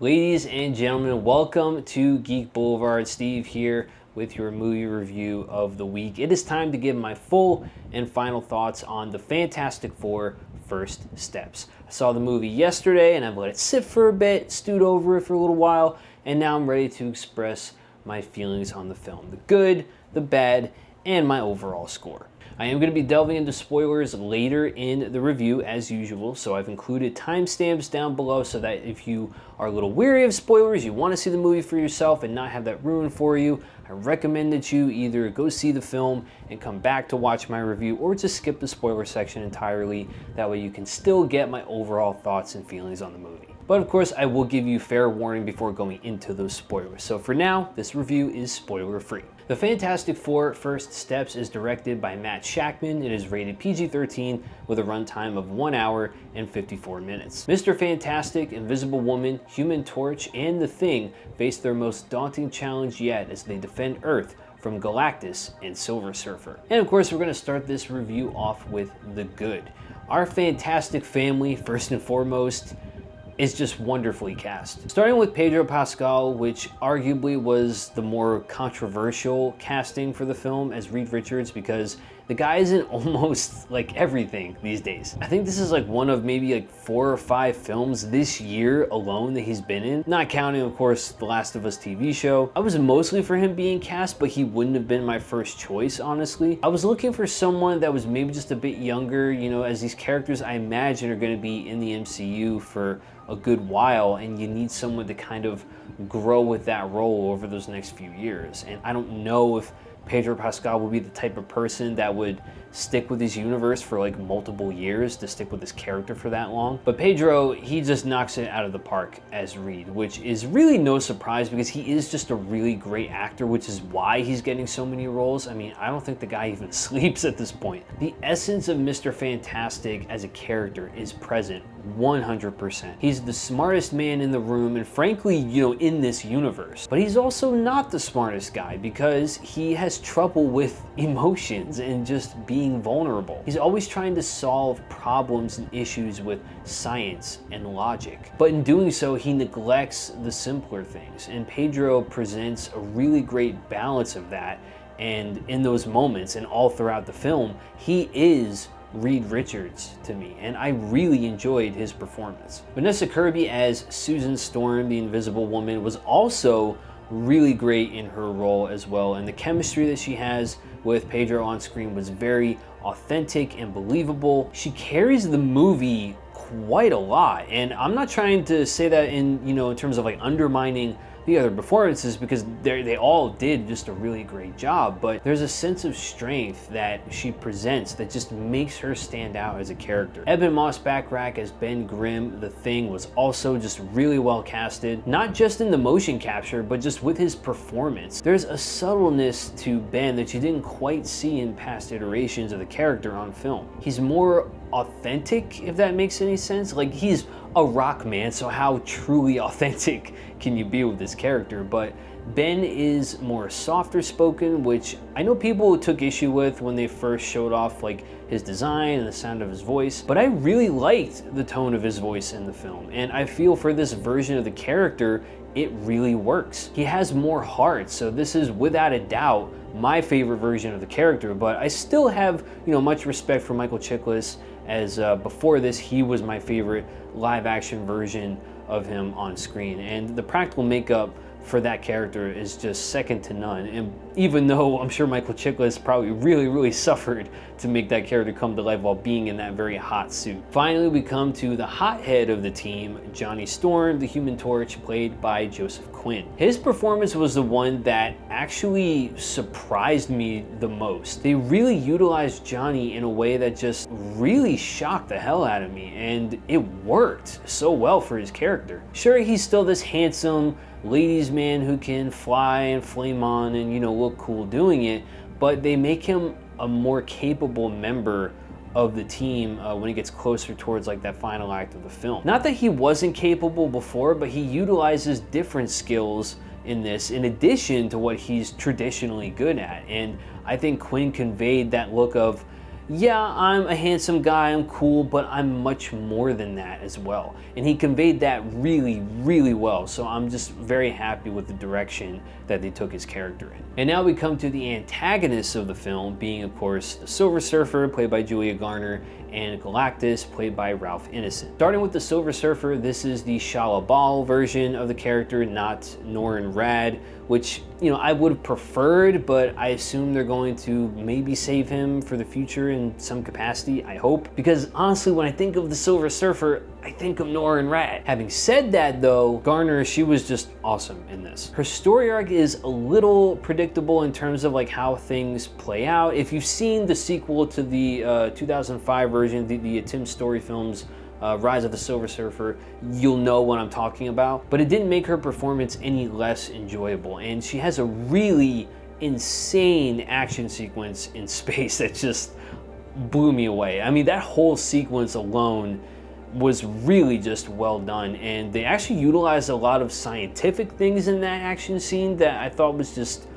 Ladies and gentlemen, welcome to Geek Boulevard. Steve here with your movie review of the week. It is time to give my full and final thoughts on the Fantastic Four: First Steps. I saw the movie yesterday and I've let it sit for a bit, stewed over it for a little while, and now I'm ready to express my feelings on the film. The good, the bad, and my overall score. I am going to be delving into spoilers later in the review as usual, so I've included timestamps down below so that if you are a little weary of spoilers, you want to see the movie for yourself and not have that ruined for you, I recommend that you either go see the film and come back to watch my review or just skip the spoiler section entirely. That way you can still get my overall thoughts and feelings on the movie. But of course, I will give you fair warning before going into those spoilers. So for now, this review is spoiler-free. The Fantastic Four: First Steps is directed by Matt Shakman. It is rated PG-13 with a runtime of 1 hour and 54 minutes. Mr. Fantastic, Invisible Woman, Human Torch, and The Thing face their most daunting challenge yet as they defend Earth from Galactus and Silver Surfer. And of course, we're going to start this review off with the good. Our fantastic family, first and foremost, is just wonderfully cast. Starting with Pedro Pascal, which arguably was the more controversial casting for the film as Reed Richards, because the guy is in almost like everything these days. I think this is like one of maybe like 4 or 5 films this year alone that he's been in, not counting of course The Last of Us TV show. I was mostly for him being cast, but he wouldn't have been my first choice, honestly. I was looking for someone that was maybe just a bit younger, you know, as these characters I imagine are going to be in the MCU for a good while, and you need someone to kind of grow with that role over those next few years. And I don't know if Pedro Pascal would be the type of person that would stick with his universe for like multiple years, to stick with his character for that long. But Pedro, he just knocks it out of the park as Reed, which is really no surprise because he is just a really great actor, which is why he's getting so many roles. I mean, I don't think the guy even sleeps at this point. The essence of Mr. Fantastic as a character is present 100%. He's the smartest man in the room and frankly, you know, in this universe. But he's also not the smartest guy because he has trouble with emotions and just being vulnerable. He's always trying to solve problems and issues with science and logic. But in doing so, he neglects the simpler things. And Pedro presents a really great balance of that. And in those moments and all throughout the film, he is Reed Richards to me, and I really enjoyed his performance. Vanessa Kirby as Susan Storm, the Invisible Woman, was also really great in her role as well, and the chemistry that she has with Pedro on screen was very authentic and believable. She carries the movie quite a lot, and I'm not trying to say that in, you know, in terms of like undermining the other performances, because they all did just a really great job, but there's a sense of strength that she presents that just makes her stand out as a character. Eben Moss-Bachrach as Ben Grimm, the Thing, was also just really well casted, not just in the motion capture, but just with his performance. There's a subtleness to Ben that you didn't quite see in past iterations of the character on film. He's more authentic, if that makes any sense. Like, he's a rock man, so how truly authentic can you be with this character? But Ben is more softer spoken, which I know people took issue with when they first showed off like his design and the sound of his voice, but I really liked the tone of his voice in the film, and I feel for this version of the character it really works. He has more heart, so this is without a doubt my favorite version of the character, but I still have, you know, much respect for Michael Chiklis, as before this he was my favorite live action version of him on screen, and the practical makeup for that character is just second to none. And even though I'm sure Michael Chiklis probably really suffered to make that character come to life while being in that very hot suit. Finally, we come to the hothead of the team, Johnny Storm, the Human Torch, played by Joseph Quinn. His performance was the one that actually surprised me the most. They really utilized Johnny in a way that just really shocked the hell out of me, and it worked so well for his character. Sure, he's still this handsome ladies man who can fly and flame on and, you know, look cool doing it, but they make him a more capable member of the team when it gets closer towards like that final act of the film. Not that he wasn't capable before, but he utilizes different skills in this in addition to what he's traditionally good at, and I think Quinn conveyed that look of, yeah, I'm a handsome guy, I'm cool, but I'm much more than that as well. And he conveyed that really, really well. So I'm just very happy with the direction that they took his character in. And now we come to the antagonists of the film, being of course the Silver Surfer, played by Julia Garner, and Galactus, played by Ralph Ineson. Starting with the Silver Surfer, this is the shalla-bal version of the character, not Norrin Radd, which, you know, I would have preferred, but I assume they're going to maybe save him for the future in some capacity, I hope. Because honestly, when I think of the Silver Surfer, I think of Norrin Radd. Having said that though, Garner, she was just awesome in this. Her story arc is a little predictable in terms of like how things play out. If you've seen the sequel to the 2005 version, the Tim Story films, Rise of the Silver Surfer, you'll know what I'm talking about. But it didn't make her performance any less enjoyable. And she has a really insane action sequence in space that just blew me away. I mean, that whole sequence alone was really just well done, and they actually utilized a lot of scientific things in that action scene that I thought was just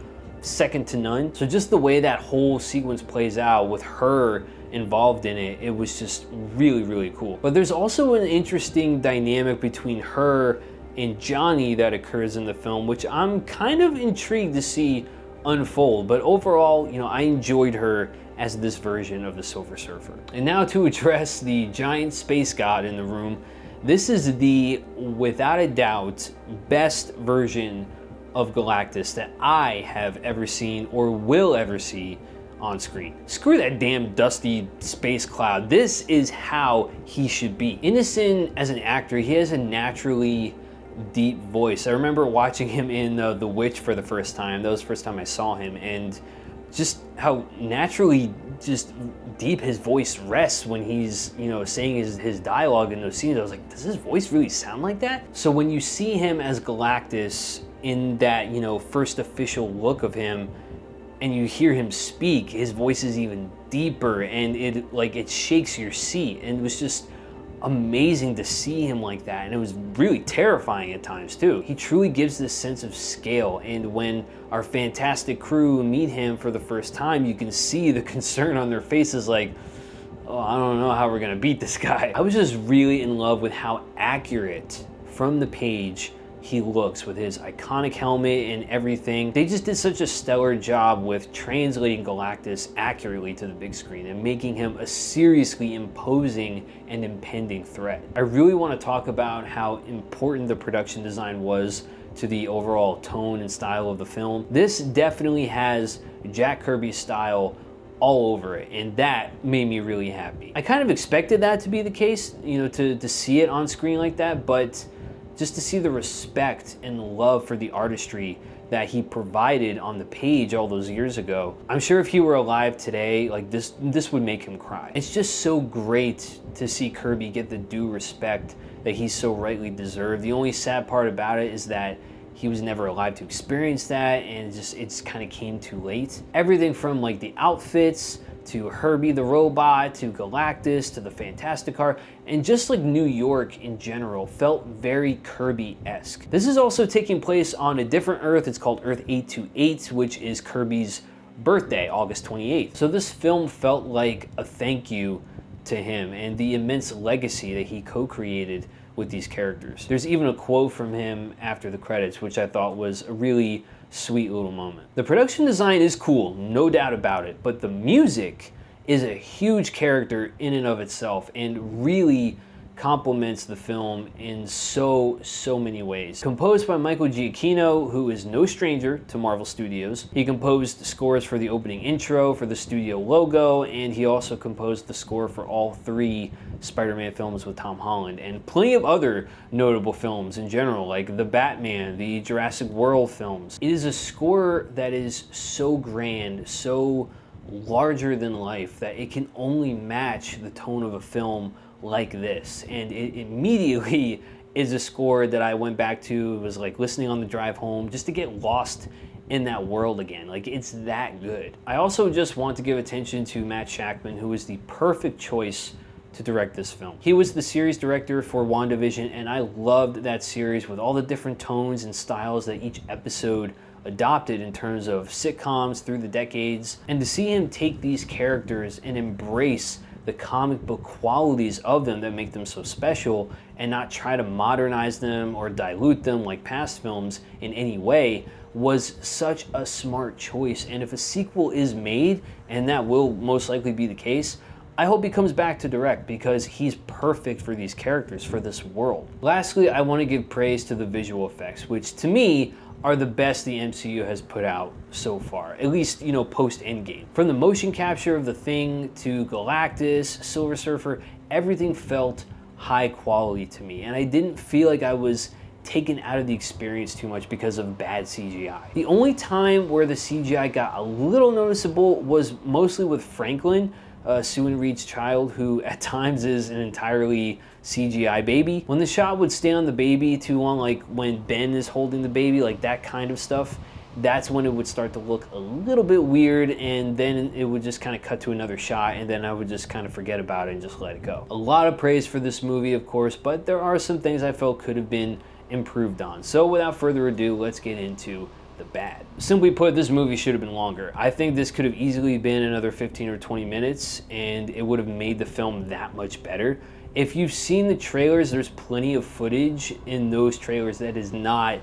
second to none. So just the way that whole sequence plays out with her involved in it, it was just really, really cool. But there's also an interesting dynamic between her and Johnny that occurs in the film, which I'm kind of intrigued to see unfold. But overall, you know, I enjoyed her as this version of the Silver Surfer. And now to address the giant space god in the room, this is the, without a doubt, best version of Galactus that I have ever seen or will ever see on screen. Screw that damn dusty space cloud. This is how he should be. Ineson, as an actor, he has a naturally deep voice. I remember watching him in The Witch for the first time. That was the first time I saw him, and just how naturally just deep his voice rests when he's, you know, saying his dialogue in those scenes. I was like, does his voice really sound like that? So when you see him as Galactus in that, you know, first official look of him, and you hear him speak, his voice is even deeper, and it shakes your seat. And it was just amazing to see him like that, and it was really terrifying at times too. He truly gives this sense of scale, and when our fantastic crew meet him for the first time, you can see the concern on their faces, like, oh, I don't know how we're gonna beat this guy. I was just really in love with how accurate from the page he looks with his iconic helmet and everything. They just did such a stellar job with translating Galactus accurately to the big screen and making him a seriously imposing and impending threat. I really want to talk about how important the production design was to the overall tone and style of the film. This definitely has Jack Kirby's style all over it, and that made me really happy. I kind of expected that to be the case, you know, to see it on screen like that, but just to see the respect and the love for the artistry that he provided on the page all those years ago. I'm sure if he were alive today, like this would make him cry. It's just so great to see Kirby get the due respect that he so rightly deserved. The only sad part about it is that he was never alive to experience that, and it's kind of came too late. Everything from like the outfits, to Herbie the robot, to Galactus, to the Fantastic Car, and just like New York in general felt very Kirby-esque. This is also taking place on a different Earth. It's called Earth 828, which is Kirby's birthday, August 28th. So this film felt like a thank you to him and the immense legacy that he co-created with these characters. There's even a quote from him after the credits, which I thought was a really sweet little moment. The production design is cool, no doubt about it, but the music is a huge character in and of itself and really complements the film in so many ways. Composed by Michael Giacchino, who is no stranger to Marvel Studios. He composed scores for the opening intro, for the studio logo, and he also composed the score for all 3 Spider-Man films with Tom Holland, and plenty of other notable films in general, like the Batman, the Jurassic World films. It is a score that is so grand, so larger than life, that it can only match the tone of a film like this. And it immediately is a score that I went back to. It was like listening on the drive home just to get lost in that world again. Like, it's that good. I also just want to give attention to Matt Shakman, who was the perfect choice to direct this film. He was the series director for WandaVision, and I loved that series with all the different tones and styles that each episode adopted in terms of sitcoms through the decades. And to see him take these characters and embrace the comic book qualities of them that make them so special and not try to modernize them or dilute them like past films in any way was such a smart choice. And if a sequel is made, and that will most likely be the case, I hope he comes back to direct because he's perfect for these characters, for this world. Lastly, I want to give praise to the visual effects, which to me are the best the MCU has put out so far, at least, you know, post-Endgame. From the motion capture of The Thing to Galactus, Silver Surfer, everything felt high quality to me, and I didn't feel like I was taken out of the experience too much because of bad CGI. The only time where the CGI got a little noticeable was mostly with Franklin, Sue and Reed's child, who at times is an entirely CGI baby. When the shot would stay on the baby too long, like when Ben is holding the baby, like that kind of stuff, that's when it would start to look a little bit weird, and then it would just kind of cut to another shot, and then I would just kind of forget about it and just let it go. A lot of praise for this movie, of course, but there are some things I felt could have been improved on. So without further ado, let's get into the bad. Simply put, this movie should have been longer. I think this could have easily been another 15 or 20 minutes, and it would have made the film that much better. If you've seen the trailers, there's plenty of footage in those trailers that is not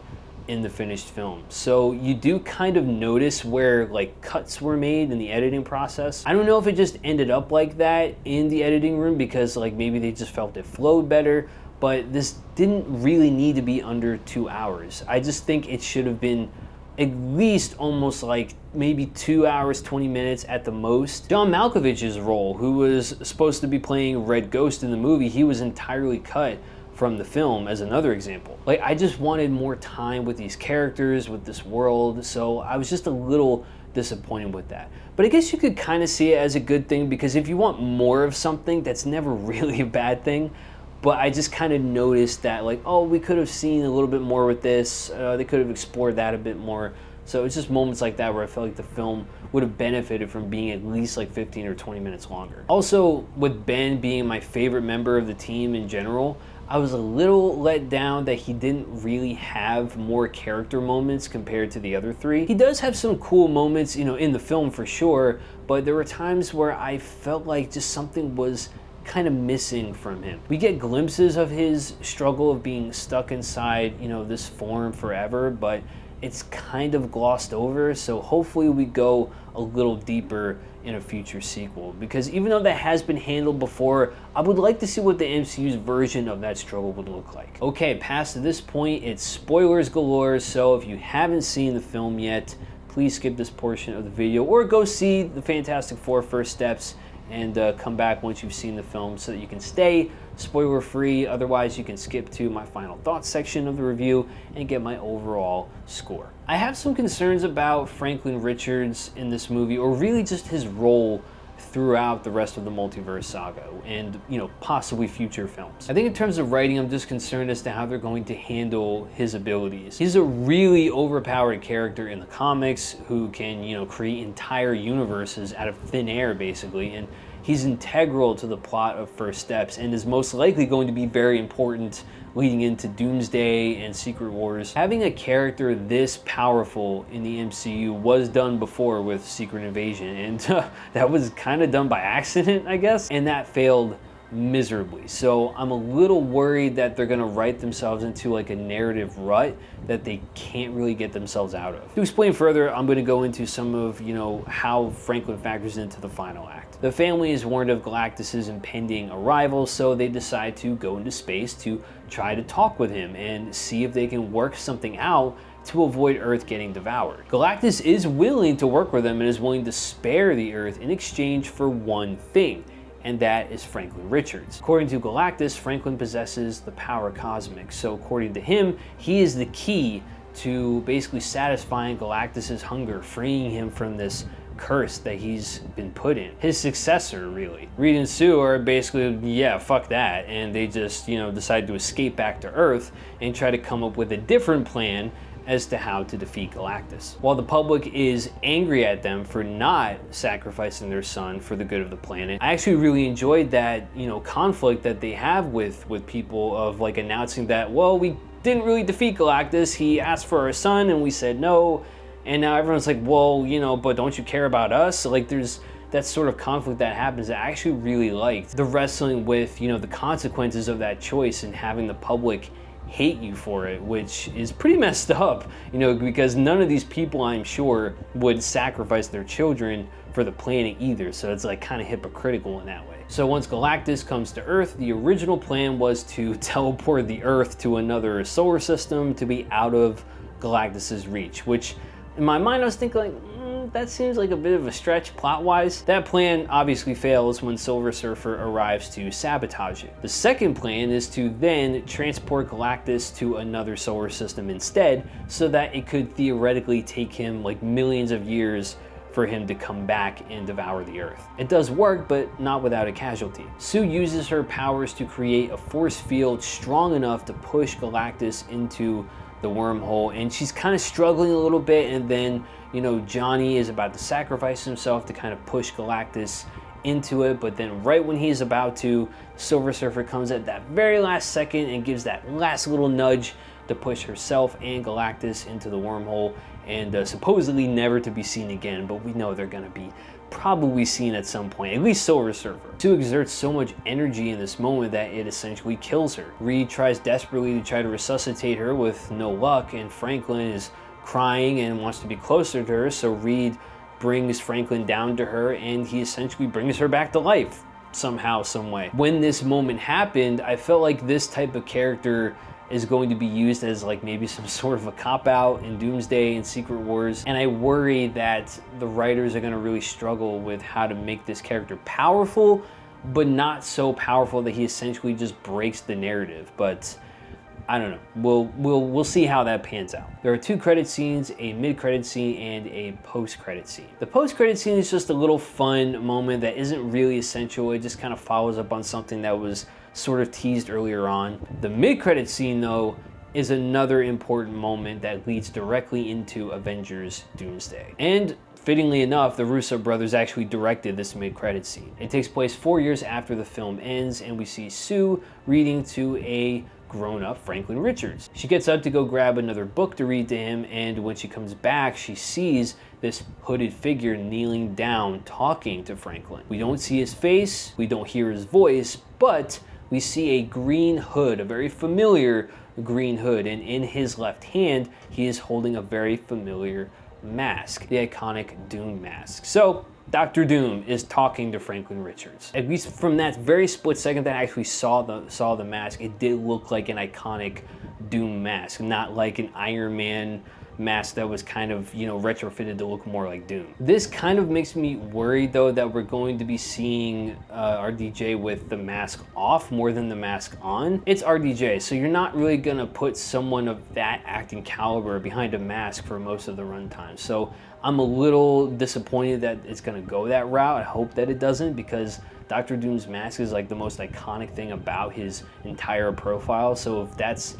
in the finished film. So you do kind of notice where like cuts were made in the editing process. I don't know if it just ended up like that in the editing room because like maybe they just felt it flowed better, but this didn't really need to be under 2 hours. I just think it should have been at least almost like maybe 2 hours, 20 minutes at the most. John Malkovich's role, who was supposed to be playing Red Ghost in the movie, he was entirely cut from the film as another example. Like, I just wanted more time with these characters, with this world, so I was just a little disappointed with that. But I guess you could kind of see it as a good thing, because if you want more of something, that's never really a bad thing. But I just kind of noticed that, like, oh, we could have seen a little bit more with this. They could have explored that a bit more. So it's just moments like that where I felt like the film would have benefited from being at least like 15 or 20 minutes longer. Also, with Ben being my favorite member of the team in general, I was a little let down that he didn't really have more character moments compared to the other three. He does have some cool moments, you know, in the film for sure, but there were times where I felt like just something was kind of missing from him. We get glimpses of his struggle of being stuck inside, you know, this form forever, but it's kind of glossed over, so hopefully we go a little deeper in a future sequel, because even though that has been handled before, I would like to see what the MCU's version of that struggle would look like. Okay, past this point, it's spoilers galore, so if you haven't seen the film yet, please skip this portion of the video, or go see the Fantastic Four First Steps and come back once you've seen the film so that you can stay spoiler free. Otherwise, you can skip to my final thoughts section of the review and get my overall score. I have some concerns about Franklin Richards in this movie, or really just his role throughout the rest of the multiverse saga and, you know, possibly future films. I think in terms of writing, I'm just concerned as to how they're going to handle his abilities. He's a really overpowered character in the comics who can, you know, create entire universes out of thin air basically, and he's integral to the plot of First Steps and is most likely going to be very important leading into Doomsday and Secret Wars. Having a character this powerful in the MCU was done before with Secret Invasion, and that was kind of done by accident, I guess, and that failed miserably. So I'm a little worried that they're gonna write themselves into like a narrative rut that they can't really get themselves out of. To explain further, I'm gonna go into some of, you know, how Franklin factors into the final act. The family is warned of Galactus's impending arrival, so they decide to go into space to try to talk with him and see if they can work something out to avoid Earth getting devoured. Galactus is willing to work with them and is willing to spare the Earth in exchange for one thing, and that is Franklin Richards. According to Galactus, Franklin possesses the power cosmic, so according to him, he is the key to basically satisfying Galactus's hunger, freeing him from this curse that he's been put in. His successor, really. Reed and Sue are basically, yeah, fuck that, and they just, you know, decide to escape back to Earth and try to come up with a different plan as to how to defeat Galactus. While the public is angry at them for not sacrificing their son for the good of the planet, I actually really enjoyed that, you know, conflict that they have with people of like announcing that, well, we didn't really defeat Galactus, he asked for our son and we said no, And now everyone's like, well, you know, but don't you care about us? Like, there's that sort of conflict that happens that I actually really liked. The wrestling with, you know, the consequences of that choice and having the public hate you for it, which is pretty messed up, you know, because none of these people, I'm sure, would sacrifice their children for the planet either. So it's like kind of hypocritical in that way. So once Galactus comes to Earth, the original plan was to teleport the Earth to another solar system to be out of Galactus's reach, which in my mind I was thinking like, that seems like a bit of a stretch plot-wise. That plan obviously fails when Silver Surfer arrives to sabotage it. The second plan is to then transport Galactus to another solar system instead, so that it could theoretically take him like millions of years for him to come back and devour the Earth. It does work, but not without a casualty. Sue uses her powers to create a force field strong enough to push Galactus into the wormhole, and she's kind of struggling a little bit, and then, you know, Johnny is about to sacrifice himself to kind of push Galactus into it, but then right when he's about to, Silver Surfer comes at that very last second and gives that last little nudge to push herself and Galactus into the wormhole, and supposedly never to be seen again, but we know they're gonna be probably seen at some point, at least Silver Surfer. Sue exerts so much energy in this moment that it essentially kills her. Reed tries desperately to try to resuscitate her with no luck, and Franklin is crying and wants to be closer to her, so Reed brings Franklin down to her and he essentially brings her back to life somehow, some way. When this moment happened, I felt like this type of character is going to be used as like maybe some sort of a cop-out in Doomsday and Secret Wars, and I worry that the writers are going to really struggle with how to make this character powerful, but not so powerful that he essentially just breaks the narrative. But I don't know. We'll see how that pans out. There are two credit scenes, a mid-credit scene and a post-credit scene. The post-credit scene is just a little fun moment that isn't really essential. It just kind of follows up on something that was sort of teased earlier on. The mid-credit scene, though, is another important moment that leads directly into Avengers Doomsday. And fittingly enough, the Russo brothers actually directed this mid-credit scene. It takes place 4 years after the film ends, and we see Sue reading to a grown-up Franklin Richards. She gets up to go grab another book to read to him, and when she comes back, she sees this hooded figure kneeling down talking to Franklin. We don't see his face, we don't hear his voice, but we see a green hood, a very familiar green hood, and in his left hand, he is holding a very familiar mask, the iconic Doom mask. So Dr. Doom is talking to Franklin Richards. At least from that very split second that I actually saw the mask, it did look like an iconic Doom mask, not like an Iron Man mask that was kind of, you know, retrofitted to look more like Doom. This kind of makes me worried though that we're going to be seeing RDJ with the mask off more than the mask on. It's RDJ, so you're not really gonna put someone of that acting caliber behind a mask for most of the runtime. So I'm a little disappointed that it's gonna go that route. I hope that it doesn't, because Dr. Doom's mask is like the most iconic thing about his entire profile. So if that's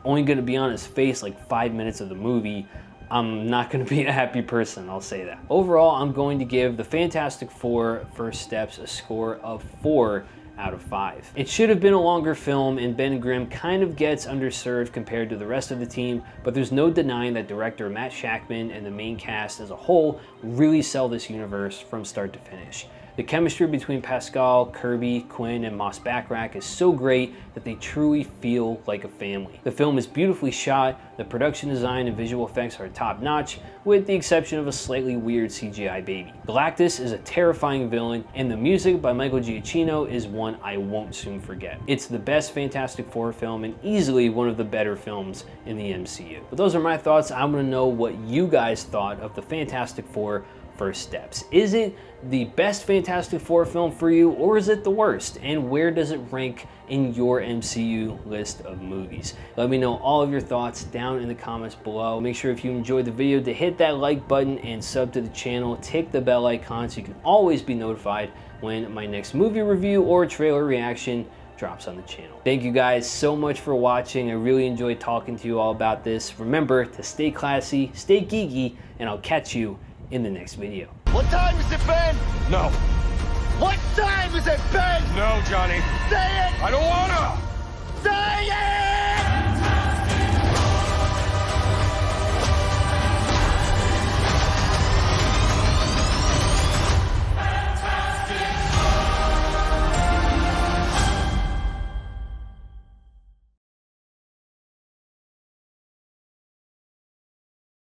only going to be on his face like 5 minutes of the movie, I'm not going to be a happy person, I'll say that. Overall, I'm going to give the Fantastic Four First Steps a score of 4 out of 5. It should have been a longer film, and Ben Grimm kind of gets underserved compared to the rest of the team, but there's no denying that director Matt Shakman and the main cast as a whole really sell this universe from start to finish. The chemistry between Pascal, Kirby, Quinn, and moss-bachrach is so great that they truly feel like a family. The film is beautifully shot, the production design and visual effects are top-notch, with the exception of a slightly weird CGI baby. Galactus is a terrifying villain, and the music by Michael Giacchino is one I won't soon forget. It's the best Fantastic Four film and easily one of the better films in the MCU. But those are my thoughts. I want to know what you guys thought of the Fantastic Four First Steps. Is it the best Fantastic Four film for you, or is it the worst? And where does it rank in your MCU list of movies? Let me know all of your thoughts down in the comments below. Make sure if you enjoyed the video to hit that like button and sub to the channel. Tick the bell icon so you can always be notified when my next movie review or trailer reaction drops on the channel. Thank you guys so much for watching. I really enjoyed talking to you all about this. Remember to stay classy, stay geeky, and I'll catch you in the next video. What time is it, Ben? No. What time is it, Ben? No, Johnny. Say it! I don't wanna! Say it!